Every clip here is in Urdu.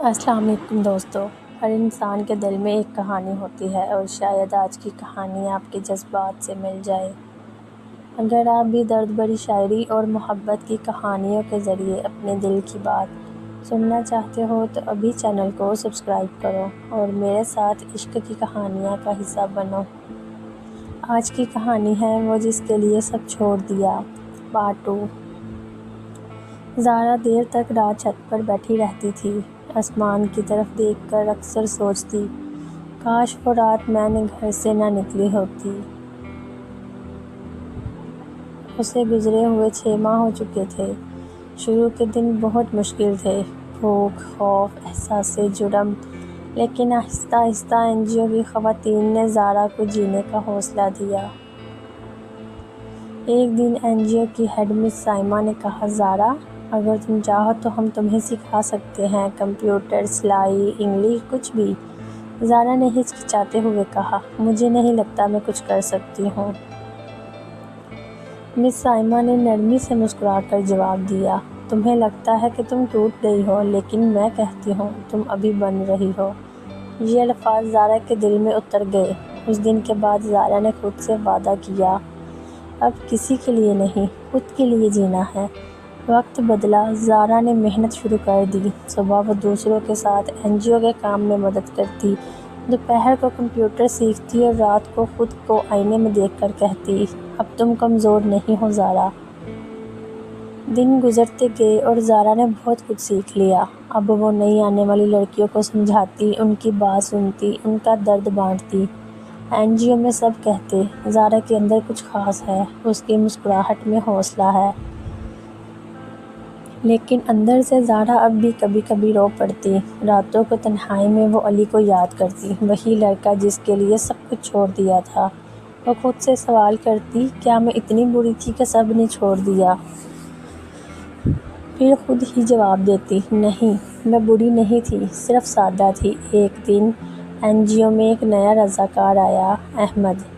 السلام علیکم دوستو، ہر انسان کے دل میں ایک کہانی ہوتی ہے اور شاید آج کی کہانی آپ کے جذبات سے مل جائے۔ اگر آپ بھی درد بھری شاعری اور محبت کی کہانیوں کے ذریعے اپنے دل کی بات سننا چاہتے ہو تو ابھی چینل کو سبسکرائب کرو اور میرے ساتھ عشق کی کہانیاں کا حصہ بنو۔ آج کی کہانی ہے وہ جس کے لیے سب چھوڑ دیا، پارٹ 2۔ زارا دیر تک رات چھت پر بیٹھی رہتی تھی، آسمان کی طرف دیکھ کر اکثر سوچتی، کاش وہ رات میں نے گھر سے نہ نکلی ہوتی۔ اسے گزرے ہوئے 6 ماہ ہو چکے تھے۔ شروع کے دن بہت مشکل تھے، بھوک، خوف، احساس جرم، لیکن آہستہ آہستہ این جی او کی خواتین نے زارا کو جینے کا حوصلہ دیا۔ ایک دن این جی او کی ہیڈ مس سائمہ نے کہا، زارا، اگر تم چاہو تو ہم تمہیں سکھا سکتے ہیں، کمپیوٹر، سلائی، انگلش، کچھ بھی۔ زارا نے ہچکچاتے ہوئے کہا، مجھے نہیں لگتا میں کچھ کر سکتی ہوں۔ مس سائمہ نے نرمی سے مسکرا کر جواب دیا، تمہیں لگتا ہے کہ تم ٹوٹ گئی ہو، لیکن میں کہتی ہوں تم ابھی بن رہی ہو۔ یہ الفاظ زارا کے دل میں اتر گئے۔ اس دن کے بعد زارا نے خود سے وعدہ کیا، اب کسی کے لیے نہیں، خود کے لیے جینا ہے۔ وقت بدلا، زارا نے محنت شروع کر دی۔ صبح وہ دوسروں کے ساتھ این جی او کے کام میں مدد کرتی، دوپہر کو کمپیوٹر سیکھتی اور رات کو خود کو آئینے میں دیکھ کر کہتی، اب تم کمزور نہیں ہو زارا۔ دن گزرتے گئے اور زارا نے بہت کچھ سیکھ لیا۔ اب وہ نئی آنے والی لڑکیوں کو سمجھاتی، ان کی بات سنتی، ان کا درد بانٹتی۔ این جی او میں سب کہتے، زارا کے اندر کچھ خاص ہے، اس کی مسکراہٹ میں حوصلہ ہے۔ لیکن اندر سے زارا اب بھی کبھی کبھی رو پڑتی۔ راتوں کو تنہائی میں وہ علی کو یاد کرتی، وہی لڑکا جس کے لیے سب کچھ چھوڑ دیا تھا۔ وہ خود سے سوال کرتی، کیا میں اتنی بری تھی کہ سب نے چھوڑ دیا؟ پھر خود ہی جواب دیتی، نہیں، میں بری نہیں تھی، صرف سادہ تھی۔ ایک دن این جی او میں ایک نیا رضاکار آیا، احمد۔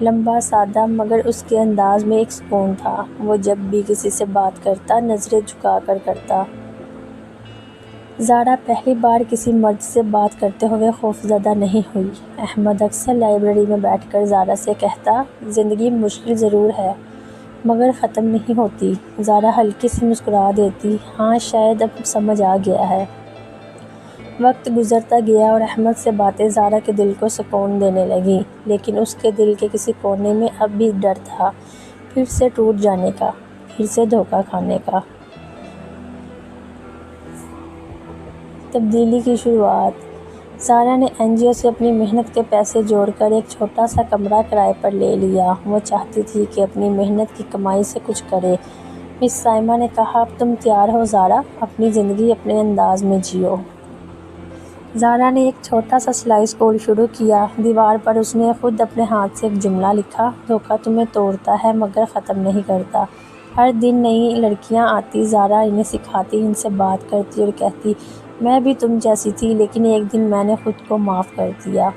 لمبا، سادہ، مگر اس کے انداز میں ایک سکون تھا۔ وہ جب بھی کسی سے بات کرتا، نظریں جھکا کر کرتا۔ زارا پہلی بار کسی مرد سے بات کرتے ہوئے خوفزدہ نہیں ہوئی۔ احمد اکثر لائبریری میں بیٹھ کر زارا سے کہتا، زندگی مشکل ضرور ہے، مگر ختم نہیں ہوتی۔ زارا ہلکی سی مسکرا دیتی، ہاں، شاید اب سمجھ آ گیا ہے۔ وقت گزرتا گیا اور احمد سے باتیں زارا کے دل کو سکون دینے لگیں، لیکن اس کے دل کے کسی کونے میں اب بھی ڈر تھا، پھر سے ٹوٹ جانے کا، پھر سے دھوکہ کھانے کا۔ تبدیلی کی شروعات۔ زارا نے این جی او سے اپنی محنت کے پیسے جوڑ کر ایک چھوٹا سا کمرہ کرائے پر لے لیا۔ وہ چاہتی تھی کہ اپنی محنت کی کمائی سے کچھ کرے۔ مس سائمہ نے کہا، اب تم تیار ہو زارا، اپنی زندگی اپنے انداز میں جیو۔ زارا نے ایک چھوٹا سا سلائی اسکول شروع کیا۔ دیوار پر اس نے خود اپنے ہاتھ سے ایک جملہ لکھا، دھوکہ تمہیں توڑتا ہے مگر ختم نہیں کرتا۔ ہر دن نئی لڑکیاں آتی، زارا انہیں سکھاتی، ان سے بات کرتی اور کہتی، میں بھی تم جیسی تھی، لیکن ایک دن میں نے خود کو معاف کر دیا۔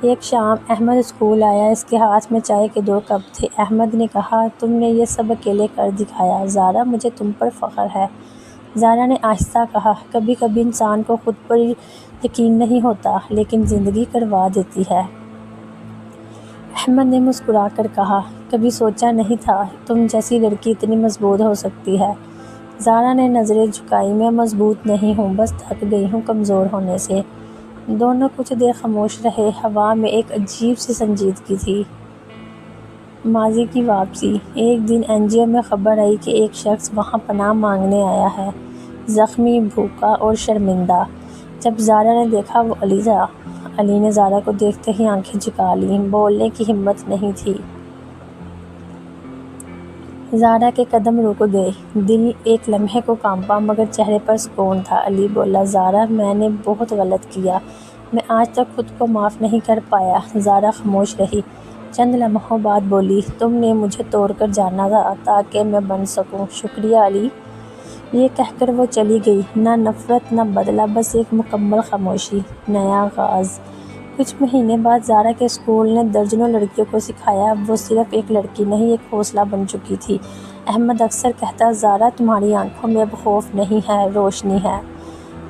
ایک شام احمد اسکول آیا، اس کے ہاتھ میں چائے کے 2 کپ تھے۔ احمد نے کہا، تم نے یہ سب اکیلے کر دکھایا زارا، مجھے تم پر فخر ہے۔ زارا نے آہستہ کہا، کبھی کبھی انسان کو خود پر یقین نہیں ہوتا، لیکن زندگی کروا دیتی ہے۔ احمد نے مسکرا کر کہا، کبھی سوچا نہیں تھا تم جیسی لڑکی اتنی مضبوط ہو سکتی ہے۔ زارا نے نظریں جھکائی، میں مضبوط نہیں ہوں، بس تھک گئی ہوں کمزور ہونے سے۔ دونوں کچھ دیر خاموش رہے۔ ہوا میں ایک عجیب سی سنجیدگی تھی۔ ماضی کی واپسی۔ ایک دن این جی او میں خبر آئی کہ ایک شخص وہاں پناہ مانگنے آیا ہے، زخمی، بھوکا اور شرمندہ۔ جب زارا نے دیکھا وہ علی تھا۔ علی نے زارا کو دیکھتے ہی آنکھیں جھکا لیں، بولنے کی ہمت نہیں تھی۔ زارا کے قدم رک گئے، دل ایک لمحے کو کانپا مگر چہرے پر سکون تھا۔ علی بولا، زارا، میں نے بہت غلط کیا، میں آج تک خود کو معاف نہیں کر پایا۔ زارا خاموش رہی، چند لمحوں بعد بولی، تم نے مجھے توڑ کر جانا تھا تاکہ میں بن سکوں۔ شکریہ علی۔ یہ کہہ کر وہ چلی گئی، نہ نفرت نہ بدلہ، بس ایک مکمل خاموشی، نیا آغاز۔ کچھ مہینے بعد زارا کے اسکول نے درجنوں لڑکیوں کو سکھایا، اب وہ صرف ایک لڑکی نہیں، ایک حوصلہ بن چکی تھی۔ احمد اکثر کہتا، زارا، تمہاری آنکھوں میں اب خوف نہیں ہے، روشنی ہے۔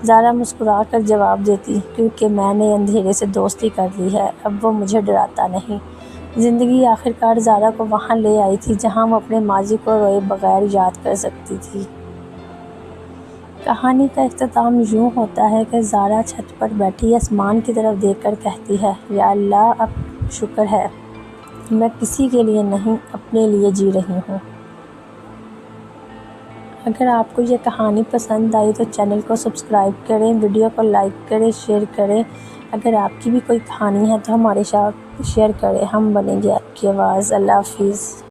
زارا مسکرا کر جواب دیتی، کیونکہ میں نے اندھیرے سے دوستی کر لی ہے، اب وہ مجھے ڈراتا نہیں۔ زندگی آخرکار زارا کو وہاں لے آئی تھی جہاں وہ اپنے ماضی کو روئے بغیر یاد کر سکتی تھی۔ کہانی کا اختتام یوں ہوتا ہے کہ زارا چھت پر بیٹھی آسمان کی طرف دیکھ کر کہتی ہے، یا اللہ، اب شکر ہے، میں کسی کے لیے نہیں، اپنے لیے جی رہی ہوں۔ اگر آپ کو یہ کہانی پسند آئی تو چینل کو سبسکرائب کریں، ویڈیو کو لائک کریں، شیئر کریں۔ اگر آپ کی بھی کوئی کہانی ہے تو ہمارے ساتھ شیئر کریں، ہم بنیں گے آپ کی آواز۔ اللہ حافظ۔